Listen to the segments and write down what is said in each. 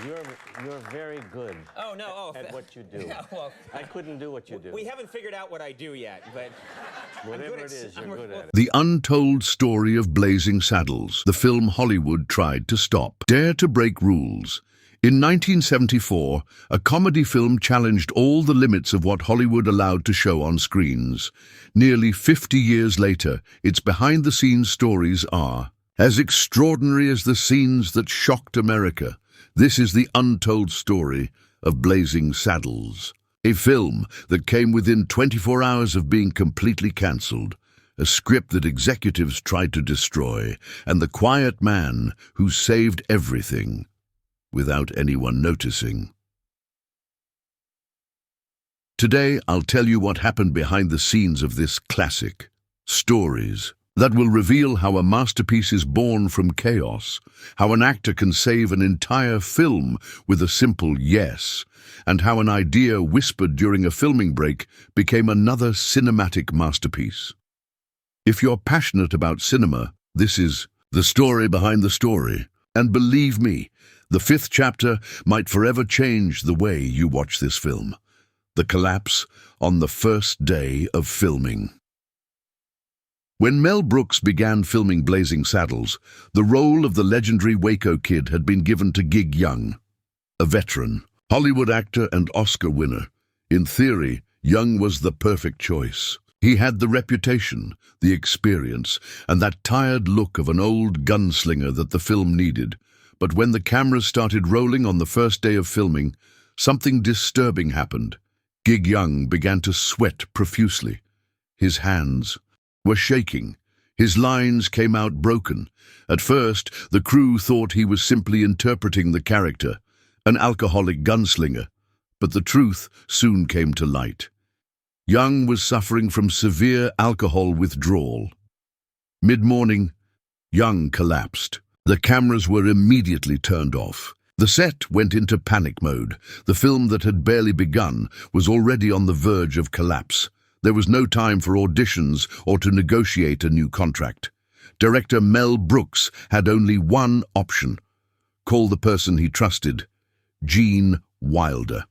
You're you're very good Oh, no. at what you do. Yeah, well, I couldn't do what you do. we haven't figured out what I do yet, but Whatever good it is, I'm you're good good at it. The untold story of Blazing Saddles, the film Hollywood tried to stop. Dare to break rules. In 1974, a comedy film challenged all the limits of what Hollywood allowed to show on screens. Nearly 50 years later, its behind-the-scenes stories are as extraordinary as the scenes that shocked America. This is the untold story of Blazing Saddles, a film that came within 24 hours of being completely cancelled, a script that executives tried to destroy, and the quiet man who saved everything without anyone noticing. Today, I'll tell you what happened behind the scenes of this classic. Stories that will reveal how a masterpiece is born from chaos, how an actor can save an entire film with a simple yes, and how an idea whispered during a filming break became another cinematic masterpiece. If you're passionate about cinema, this is the story behind the story. And believe me, the fifth chapter might forever change the way you watch this film. The collapse on the first day of filming. When Mel Brooks began filming Blazing Saddles, the role of the legendary Waco Kid had been given to Gig Young, a veteran, Hollywood actor and Oscar winner. In theory, Young was the perfect choice. He had the reputation, the experience, and that tired look of an old gunslinger that the film needed. But when the cameras started rolling on the first day of filming, something disturbing happened. Gig Young began to sweat profusely. His hands were shaking. His lines came out broken. At first, the crew thought he was simply interpreting the character, an alcoholic gunslinger. But the truth soon came to light. Young was suffering from severe alcohol withdrawal. Mid-morning, Young collapsed. The cameras were immediately turned off. The set went into panic mode. The film that had barely begun was already on the verge of collapse. There was no time for auditions or to negotiate a new contract. Director Mel Brooks had only one option: call the person he trusted, Gene Wilder.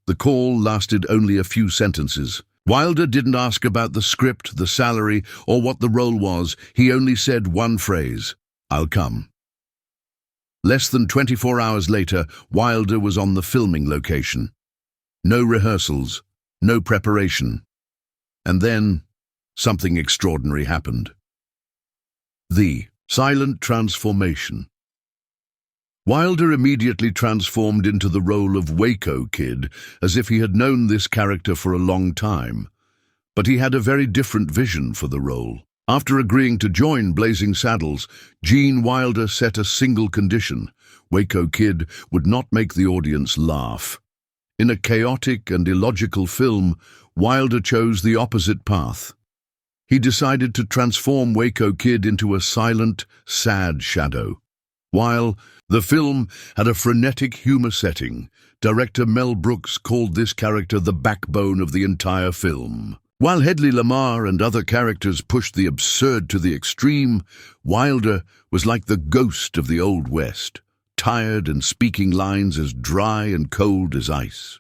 The call lasted only a few sentences. Wilder didn't ask about the script, the salary, or what the role was. He only said one phrase: "I'll come." Less than 24 hours later, Wilder was on the filming location. No rehearsals, no preparation. And then, something extraordinary happened. The silent transformation. Wilder immediately transformed into the role of Waco Kid, as if he had known this character for a long time. But he had a very different vision for the role. After agreeing to join Blazing Saddles, Gene Wilder set a single condition: Waco Kid would not make the audience laugh. In a chaotic and illogical film, Wilder chose the opposite path. He decided to transform Waco Kid into a silent, sad shadow. While the film had a frenetic humor setting, director Mel Brooks called this character the backbone of the entire film. While Hedley Lamar and other characters pushed the absurd to the extreme, Wilder was like the ghost of the Old West, tired and speaking lines as dry and cold as ice.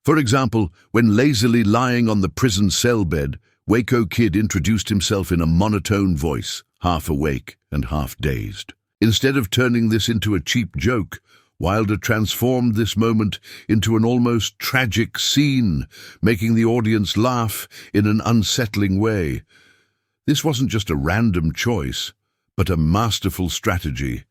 For example, when lazily lying on the prison cell bed, Waco Kid introduced himself in a monotone voice, half awake and half dazed. Instead of turning this into a cheap joke, Wilder transformed this moment into an almost tragic scene, making the audience laugh in an unsettling way. This wasn't just a random choice, but a masterful strategy.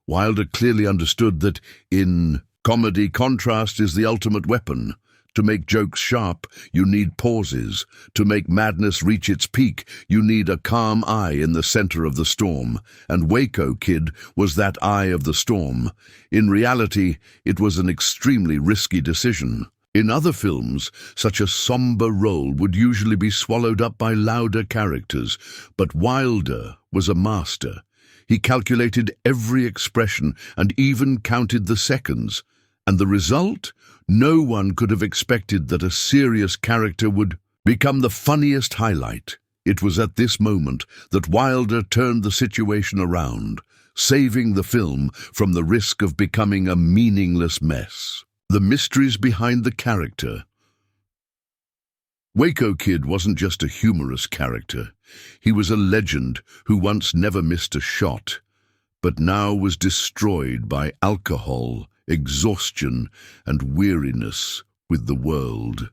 Wilder clearly understood that in comedy, contrast is the ultimate weapon. To make jokes sharp, you need pauses. To make madness reach its peak, you need a calm eye in the center of the storm. And Waco Kid was that eye of the storm. In reality, it was an extremely risky decision. In other films, such a somber role would usually be swallowed up by louder characters, but Wilder was a master. He calculated every expression and even counted the seconds. And the result? No one could have expected that a serious character would become the funniest highlight. It was at this moment that Wilder turned the situation around. saving the film from the risk of becoming a meaningless mess. The mysteries behind the character. Waco Kid wasn't just a humorous character. He was a legend who once never missed a shot, but now was destroyed by alcohol, exhaustion, and weariness with the world.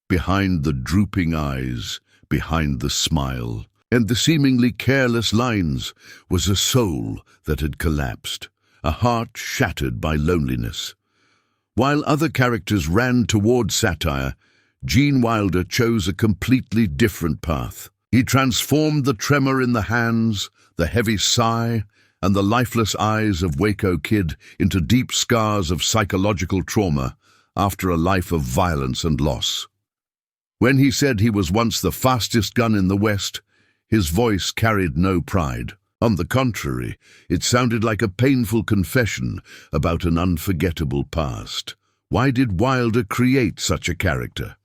Behind the drooping eyes, behind the smile, and the seemingly careless lines, was a soul that had collapsed, a heart shattered by loneliness. While other characters ran toward satire, Gene Wilder chose a completely different path. He transformed the tremor in the hands, the heavy sigh, and the lifeless eyes of Waco Kid into deep scars of psychological trauma after a life of violence and loss. When he said he was once the fastest gun in the West, his voice carried no pride. On the contrary, it sounded like a painful confession about an unforgettable past. Why did Wilder create such a character?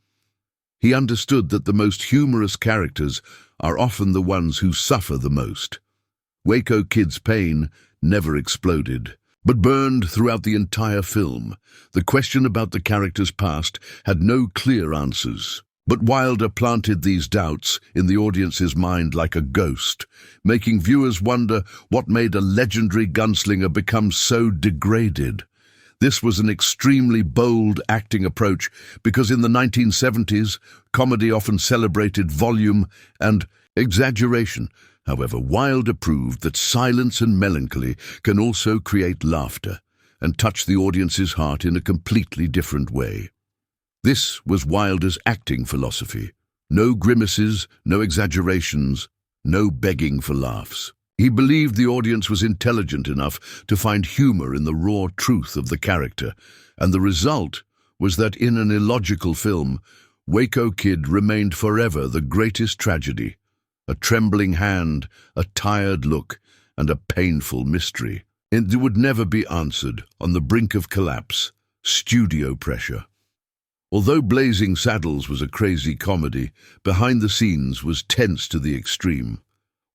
He understood that the most humorous characters are often the ones who suffer the most. Waco Kid's pain never exploded, but burned throughout the entire film. The question about the character's past had no clear answers. But Wilder planted these doubts in the audience's mind like a ghost, making viewers wonder what made a legendary gunslinger become so degraded. This was an extremely bold acting approach because in the 1970s, comedy often celebrated volume and exaggeration. However, Wilder proved that silence and melancholy can also create laughter and touch the audience's heart in a completely different way. This was Wilder's acting philosophy. No grimaces, no exaggerations, no begging for laughs. He believed the audience was intelligent enough to find humor in the raw truth of the character, and the result was that in an illogical film, Waco Kid remained forever the greatest tragedy. A trembling hand, a tired look, and a painful mystery. It would never be answered. On the brink of collapse, studio pressure. Although Blazing Saddles was a crazy comedy, behind the scenes was tense to the extreme.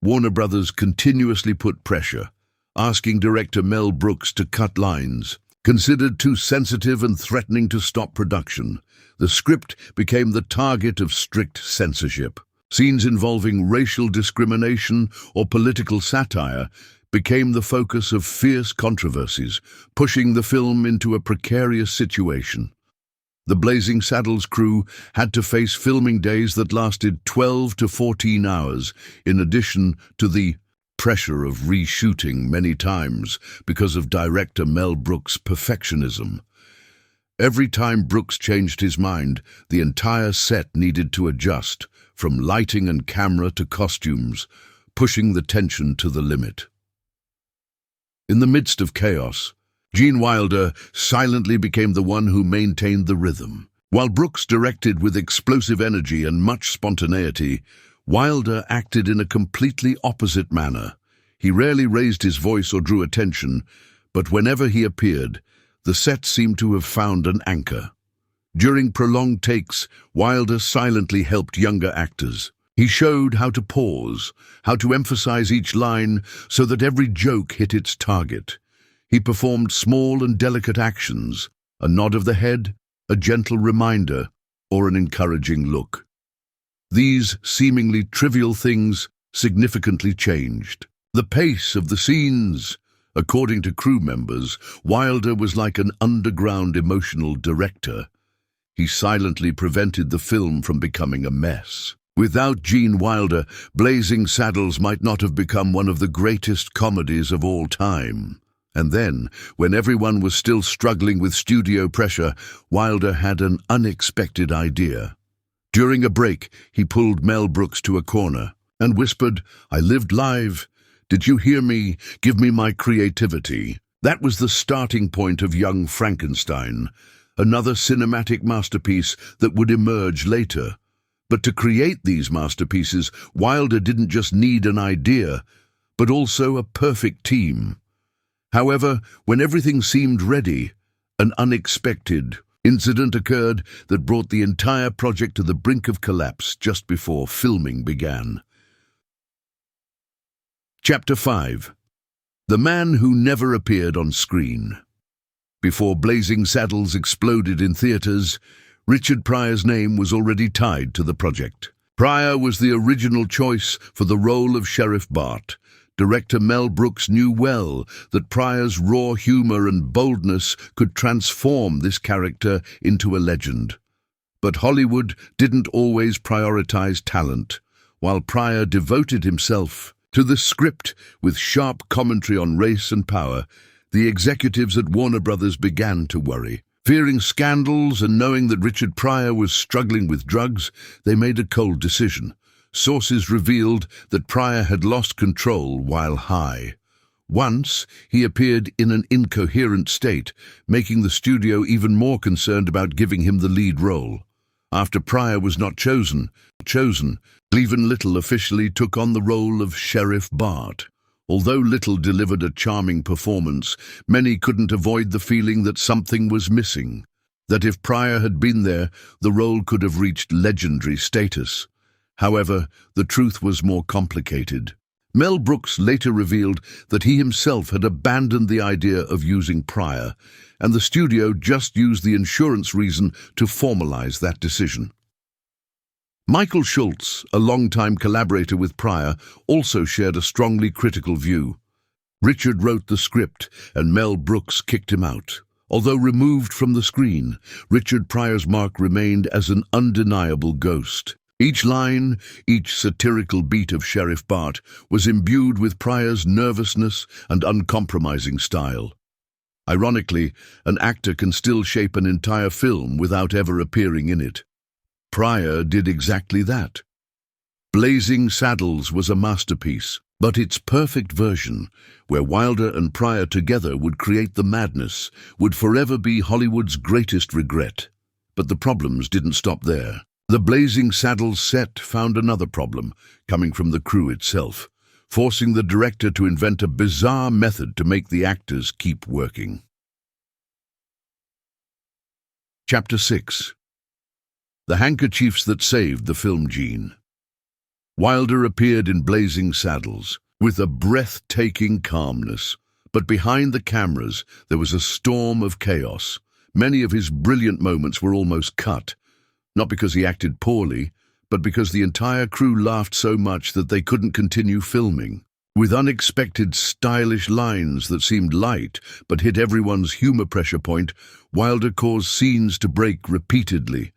Warner Brothers continuously put pressure, asking director Mel Brooks to cut lines. Considered too sensitive and threatening to stop production, the script became the target of strict censorship. Scenes involving racial discrimination or political satire became the focus of fierce controversies, pushing the film into a precarious situation. The Blazing Saddles crew had to face filming days that lasted 12 to 14 hours, in addition to the pressure of reshooting many times because of director Mel Brooks' perfectionism. Every time Brooks changed his mind, the entire set needed to adjust, from lighting and camera to costumes, pushing the tension to the limit. In the midst of chaos, Gene Wilder silently became the one who maintained the rhythm. While Brooks directed with explosive energy and much spontaneity, Wilder acted in a completely opposite manner. He rarely raised his voice or drew attention, but whenever he appeared, the set seemed to have found an anchor. During prolonged takes, Wilder silently helped younger actors. He showed how to pause, how to emphasize each line so that every joke hit its target. He performed small and delicate actions, a nod of the head, a gentle reminder, or an encouraging look. These seemingly trivial things significantly changed the pace of the scenes. According to crew members, Wilder was like an underground emotional director. He silently prevented the film from becoming a mess. Without Gene Wilder, Blazing Saddles might not have become one of the greatest comedies of all time. And then, when everyone was still struggling with studio pressure, Wilder had an unexpected idea. During a break, he pulled Mel Brooks to a corner and whispered, "I lived live. Did you hear me? Give me my creativity." That was the starting point of Young Frankenstein, another cinematic masterpiece that would emerge later. But to create these masterpieces, Wilder didn't just need an idea, but also a perfect team. However, when everything seemed ready, an unexpected incident occurred that brought the entire project to the brink of collapse just before filming began. Chapter 5. the man who never appeared on screen. Before Blazing Saddles exploded in theaters, Richard Pryor's name was already tied to the project. Pryor was the original choice for the role of Sheriff Bart. Director Mel Brooks knew well that Pryor's raw humor and boldness could transform this character into a legend. But Hollywood didn't always prioritize talent. While Pryor devoted himself to the script with sharp commentary on race and power, the executives at Warner Brothers began to worry. Fearing scandals and knowing that Richard Pryor was struggling with drugs, they made a cold decision. Sources revealed that Pryor had lost control while high. Once, he appeared in an incoherent state, making the studio even more concerned about giving him the lead role. After Pryor was not chosen, Cleveland Little officially took on the role of Sheriff Bart. Although Little delivered a charming performance, many couldn't avoid the feeling that something was missing. That if Pryor had been there, the role could have reached legendary status. However, the truth was more complicated. Mel Brooks later revealed that he himself had abandoned the idea of using Pryor, and the studio just used the insurance reason to formalize that decision. Michael Schultz, a longtime collaborator with Pryor, also shared a strongly critical view. Richard wrote the script, and Mel Brooks kicked him out. Although removed from the screen, Richard Pryor's mark remained as an undeniable ghost. Each line, each satirical beat of Sheriff Bart was imbued with Pryor's nervousness and uncompromising style. Ironically, an actor can still shape an entire film without ever appearing in it. Pryor did exactly that. Blazing Saddles was a masterpiece, but its perfect version, where Wilder and Pryor together would create the madness, would forever be Hollywood's greatest regret. But the problems didn't stop there. The Blazing Saddles set found another problem, coming from the crew itself, forcing the director to invent a bizarre method to make the actors keep working. Chapter 6. The Handkerchiefs That Saved the Film Gene. Wilder appeared in Blazing Saddles with a breathtaking calmness, but behind the cameras there was a storm of chaos. Many of his brilliant moments were almost cut, not because he acted poorly, but because the entire crew laughed so much that they couldn't continue filming. With unexpected, stylish lines that seemed light but hit everyone's humor pressure point, Wilder caused scenes to break repeatedly.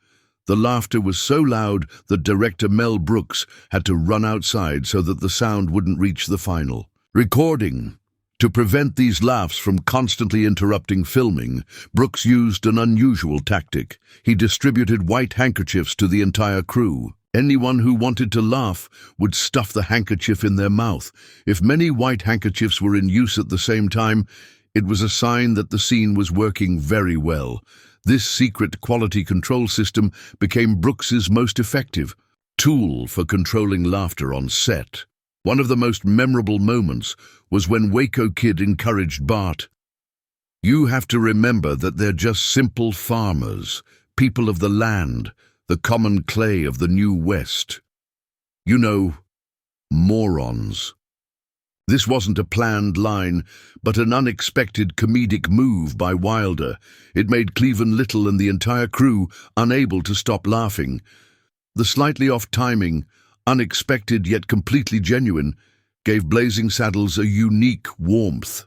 The laughter was so loud that director Mel Brooks had to run outside so that the sound wouldn't reach the final recording. To prevent these laughs from constantly interrupting filming, Brooks used an unusual tactic. He distributed white handkerchiefs to the entire crew. Anyone who wanted to laugh would stuff the handkerchief in their mouth. If many white handkerchiefs were in use at the same time, it was a sign that the scene was working very well. This secret quality control system became Brooks's most effective tool for controlling laughter on set. One of the most memorable moments was when Waco Kid encouraged Bart. "You have to remember that they're just simple farmers, people of the land, the common clay of the New West. You know, morons." This wasn't a planned line, but an unexpected comedic move by Wilder. It made Cleveland Little and the entire crew unable to stop laughing. The slightly off timing, unexpected yet completely genuine, gave Blazing Saddles a unique warmth.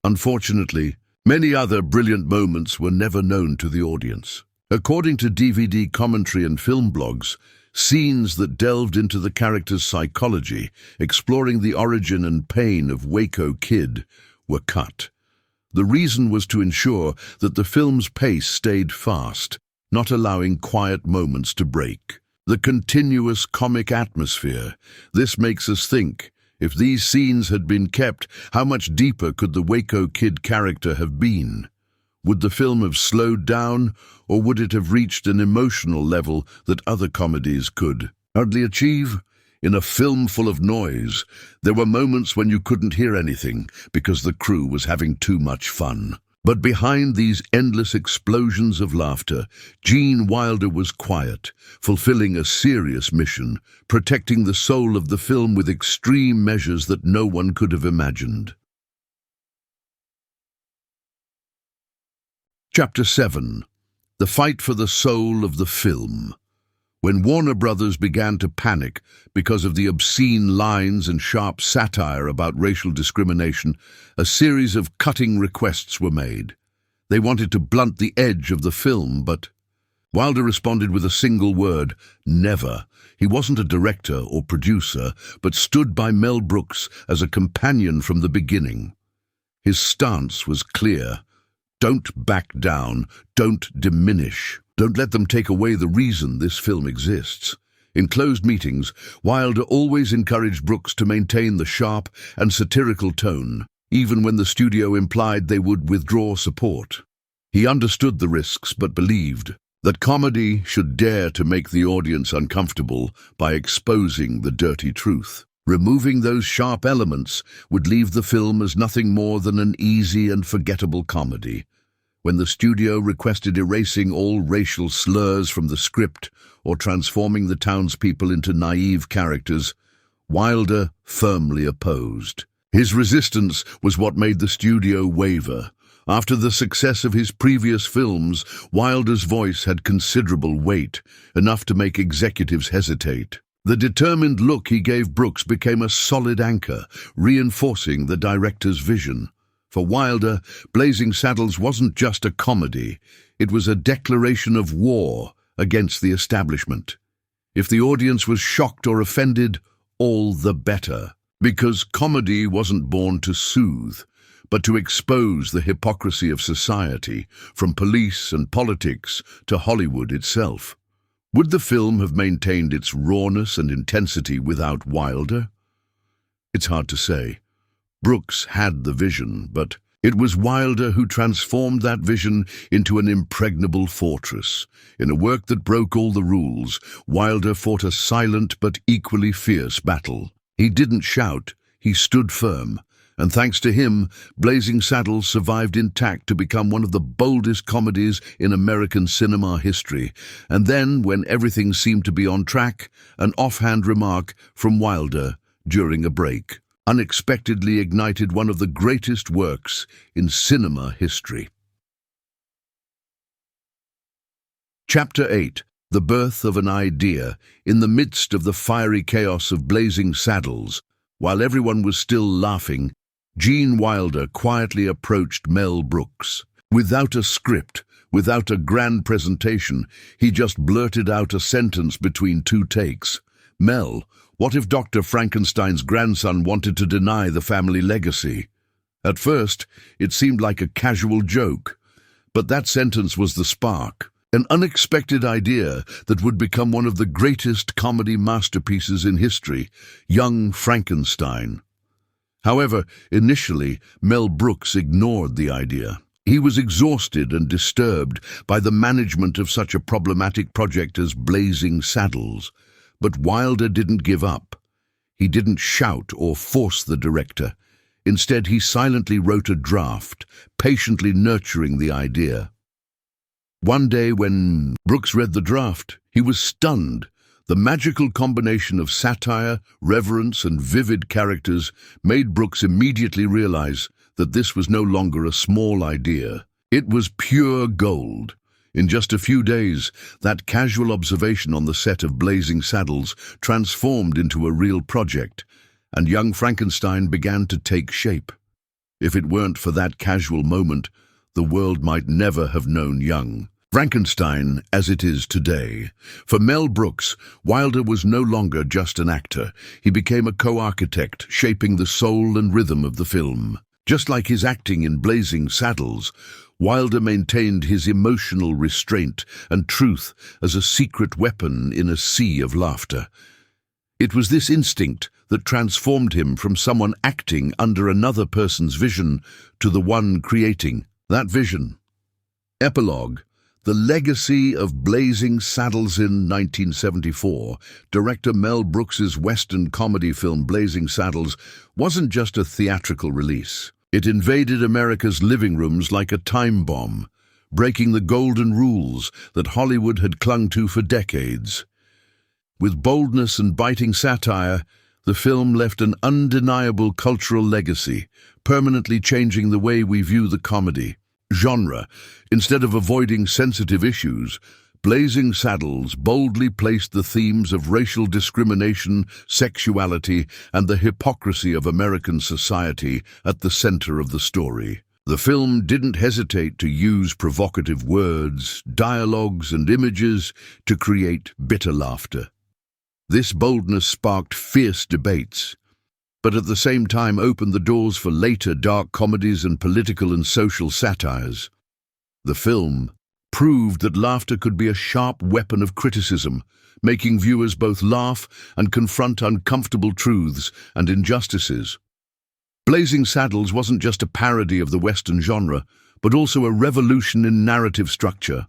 Unfortunately, many other brilliant moments were never known to the audience. According to DVD commentary and film blogs, scenes that delved into the character's psychology, exploring the origin and pain of Waco Kid, were cut. The reason was to ensure that the film's pace stayed fast, not allowing quiet moments to break. The continuous comic atmosphere. This makes us think, if these scenes had been kept, how much deeper could the Waco Kid character have been? Would the film have slowed down, or would it have reached an emotional level that other comedies could hardly achieve? In a film full of noise, there were moments when you couldn't hear anything because the crew was having too much fun. But behind these endless explosions of laughter, Gene Wilder was quiet, fulfilling a serious mission, protecting the soul of the film with extreme measures that no one could have imagined. Chapter 7. The Fight for the Soul of the Film. When Warner Brothers began to panic because of the obscene lines and sharp satire about racial discrimination, a series of cutting requests were made. They wanted to blunt the edge of the film, but Wilder responded with a single word: never. He wasn't a director or producer, but stood by Mel Brooks as a companion from the beginning. His stance was clear. Don't back down, don't diminish. Don't let them take away the reason this film exists. In closed meetings, Wilder always encouraged Brooks to maintain the sharp and satirical tone, even when the studio implied they would withdraw support. He understood the risks but believed that comedy should dare to make the audience uncomfortable by exposing the dirty truth. Removing those sharp elements would leave the film as nothing more than an easy and forgettable comedy. When the studio requested erasing all racial slurs from the script or transforming the townspeople into naive characters, Wilder firmly opposed. His resistance was what made the studio waver. After the success of his previous films, Wilder's voice had considerable weight, enough to make executives hesitate. The determined look he gave Brooks became a solid anchor, reinforcing the director's vision. For Wilder, Blazing Saddles wasn't just a comedy, it was a declaration of war against the establishment. If the audience was shocked or offended, all the better, because comedy wasn't born to soothe, but to expose the hypocrisy of society, from police and politics to Hollywood itself. Would the film have maintained its rawness and intensity without Wilder? It's hard to say. Brooks had the vision, but it was Wilder who transformed that vision into an impregnable fortress. In a work that broke all the rules, Wilder fought a silent but equally fierce battle. He didn't shout, he stood firm. And thanks to him, Blazing Saddles survived intact to become one of the boldest comedies in American cinema history. And then, when everything seemed to be on track, an offhand remark from Wilder during a break unexpectedly ignited one of the greatest works in cinema history. Chapter 8. The Birth of an Idea. In the midst of the fiery chaos of Blazing Saddles, while everyone was still laughing, Gene Wilder quietly approached Mel Brooks. Without a script, without a grand presentation, he just blurted out a sentence between two takes. "Mel, what if Dr. Frankenstein's grandson wanted to deny the family legacy?" At first, it seemed like a casual joke, but that sentence was the spark. An unexpected idea that would become one of the greatest comedy masterpieces in history, Young Frankenstein. However, initially, Mel Brooks ignored the idea. He was exhausted and disturbed by the management of such a problematic project as Blazing Saddles. But Wilder didn't give up. He didn't shout or force the director. Instead, he silently wrote a draft, patiently nurturing the idea. One day when Brooks read the draft, he was stunned. The magical combination of satire, reverence, and vivid characters made Brooks immediately realize that this was no longer a small idea. It was pure gold. In just a few days, that casual observation on the set of Blazing Saddles transformed into a real project, and Young Frankenstein began to take shape. If it weren't for that casual moment, the world might never have known Young Frankenstein as it is today. For Mel Brooks, Wilder was no longer just an actor. He became a co-architect, shaping the soul and rhythm of the film. Just like his acting in Blazing Saddles, Wilder maintained his emotional restraint and truth as a secret weapon in a sea of laughter. It was this instinct that transformed him from someone acting under another person's vision to the one creating that vision. Epilogue. The legacy of Blazing Saddles. In 1974, director Mel Brooks's Western comedy film Blazing Saddles wasn't just a theatrical release. It invaded America's living rooms like a time bomb, breaking the golden rules that Hollywood had clung to for decades. With boldness and biting satire, the film left an undeniable cultural legacy, permanently changing the way we view the comedy. genre. Instead of avoiding sensitive issues, Blazing Saddles boldly placed the themes of racial discrimination, sexuality, and the hypocrisy of American society at the center of the story. The film didn't hesitate to use provocative words, dialogues, and images to create bitter laughter. This boldness sparked fierce debates, but at the same time opened the doors for later dark comedies and political and social satires. The film proved that laughter could be a sharp weapon of criticism, making viewers both laugh and confront uncomfortable truths and injustices. Blazing Saddles wasn't just a parody of the Western genre, but also a revolution in narrative structure.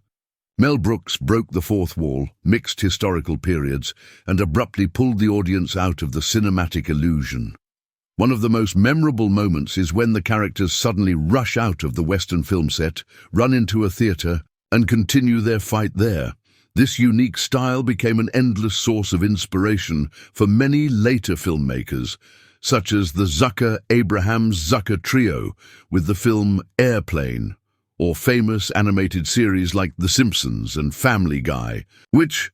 Mel Brooks broke the fourth wall, mixed historical periods, and abruptly pulled the audience out of the cinematic illusion. One of the most memorable moments is when the characters suddenly rush out of the Western film set, run into a theater, and continue their fight there. This unique style became an endless source of inspiration for many later filmmakers, such as the Zucker-Abrahams-Zucker trio with the film Airplane, or famous animated series like The Simpsons and Family Guy, which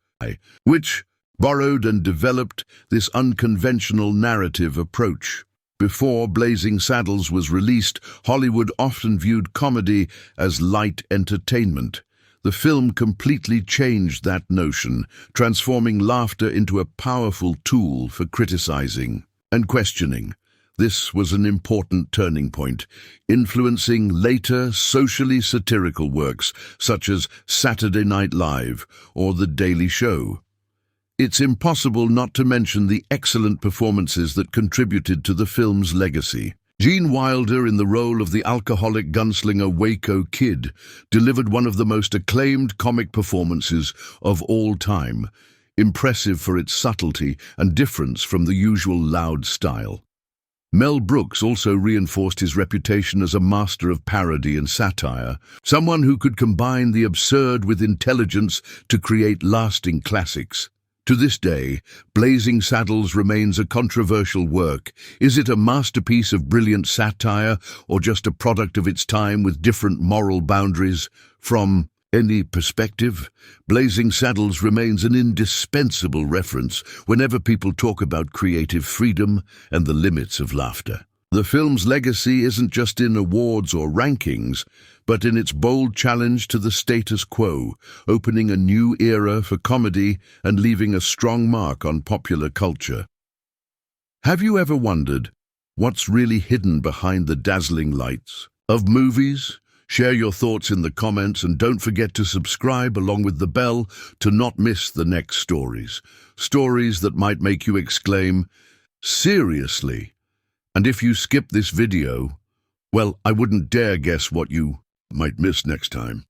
borrowed and developed this unconventional narrative approach. Before Blazing Saddles was released, Hollywood often viewed comedy as light entertainment. The film completely changed that notion, transforming laughter into a powerful tool for criticizing and questioning. This was an important turning point, influencing later socially satirical works such as Saturday Night Live or The Daily Show. It's impossible not to mention the excellent performances that contributed to the film's legacy. Gene Wilder, in the role of the alcoholic gunslinger Waco Kid, delivered one of the most acclaimed comic performances of all time, impressive for its subtlety and difference from the usual loud style. Mel Brooks also reinforced his reputation as a master of parody and satire, someone who could combine the absurd with intelligence to create lasting classics. To this day, Blazing Saddles remains a controversial work. Is it a masterpiece of brilliant satire or just a product of its time with different moral boundaries? From any perspective, Blazing Saddles remains an indispensable reference whenever people talk about creative freedom and the limits of laughter. The film's legacy isn't just in awards or rankings, but in its bold challenge to the status quo, opening a new era for comedy and leaving a strong mark on popular culture. Have you ever wondered what's really hidden behind the dazzling lights of movies? Share your thoughts in the comments and don't forget to subscribe along with the bell to not miss the next stories. Stories that might make you exclaim, "Seriously?" And if you skip this video, well, I wouldn't dare guess what you might miss next time.